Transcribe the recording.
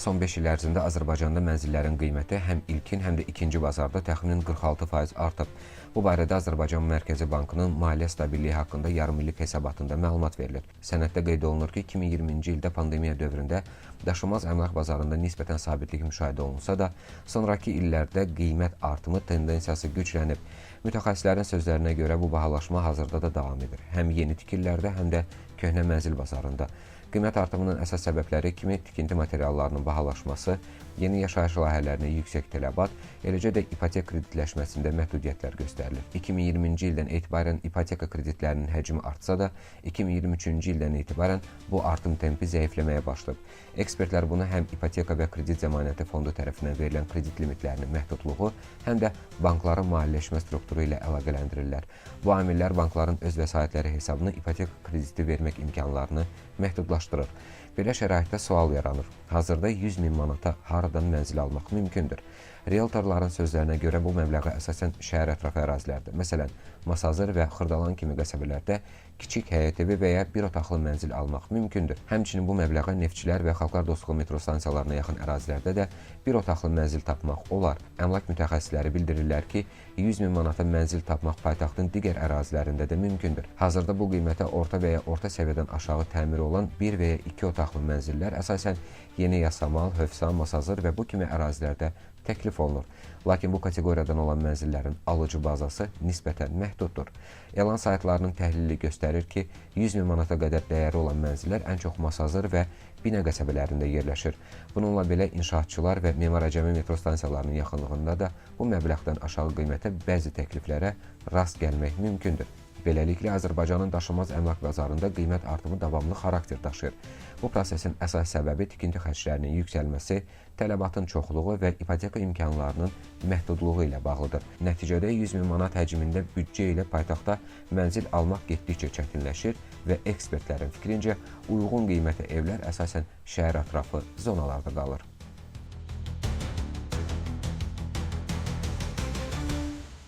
Son 5 il ərzində Azərbaycanda mənzillərin qiyməti həm ilkin, həm də ikinci bazarda təxminən 46% artıb. Bu barədə Azərbaycan Mərkəzi Bankının maliyyə stabilliyi haqqında yarımillik hesabatında məlumat verilir. Sənəddə qeyd olunur ki, 2020-ci ildə pandemiya dövründə daşınmaz əmlak bazarında nisbətən sabitlik müşahidə olunsa da, sonrakı illərdə qiymət artımı tendensiyası güclənib. Mütəxəssislərin sözlərinə görə bu bahalaşma hazırda da davam edir. Həm yeni tikililərdə, həm də köhnə mənzil bazarında. Qiymət artımının əsas səbəbləri kimi tikinti materiallarının bahalaşması, yeni yaşayış layihələrinə yüksək tələbat, eləcə də ipotek kreditləşməsində məhdudiyyətlər göstərilir. 2020-ci ildən etibarən ipoteka kreditlərinin həcmi artsa da, 2023-cü ildən etibarən bu artım tempi zəifləməyə başlayıb. Ekspertlər bunu həm ipoteka və kredit zəmanəti fondu tərəfindən verilən kredit limitlərinin məhdudluğu, həm də bankların maliyyələşmə strukturu ilə əlaqələndirirlər. Bu amillər bankların öz vəsaitləri hesabına ipoteka krediti vermək imkanlarını məhdudlaşdırır. Belə şəraitdə sual yaranır. Hazırda 100 min manata haradan mənzil almaq mümkündür? Realtorların sözlərinə görə bu məbləğə əsasən şəhər ətrafı ərazilərdə, məsələn, Masazır və Xırdalan kimi qəsəbələrdə kiçik həyət-evi və ya bir otaqlı mənzil almaq mümkündür. Həmçinin bu məbləğə Neftçilər və Xalqlar Dostluğu metro stansiyalarına yaxın ərazilərdə də bir otaqlı mənzil tapmaq olar. Əmlak mütəxəssisləri bildirirlər ki, 100 min manata mənzil tapmaq paytaxtın digər ərazilərində də mümkündür. Hazırda bu qiymətə orta və ya orta səviyyədən aşağı təmiri olan bir və ya iki otaqlı mənzillər əsasən Yeni Yasamal, Hövsan, Masazır və bu kimi ərazilərdə təklif olunur. Lakin bu kateqoriyadan olan mənzillərin alıcı bazası nisbətən məhduddur. Elan saytlarının təhlili göstərir ki, 100 min manata qədər dəyəri olan mənzillər ən çox Masazır və Binə qəsəbələrində yerləşir. Bununla belə inşaatçılar və Memar Əcəmi metro stansiyalarının yaxınlığında da bu məbləğdən aşağı qiymətə bəzi təkliflərə rast gəlmək mümkündür. Beləliklə, Azərbaycanın daşınmaz əmlak bazarında qiymət artımı davamlı xarakter daşıyır. Bu prosesin əsas səbəbi tikinti xərclərinin yüksəlməsi, tələbatın çoxluğu və ipoteka imkanlarının məhdudluğu ilə bağlıdır. Nəticədə 100 min manat həcmində büdcə ilə paytaxtda mənzil almaq getdikcə çətinləşir və ekspertlərin fikrincə uyğun qiymətə evlər əsasən şəhər ətrafı zonalarda qalır.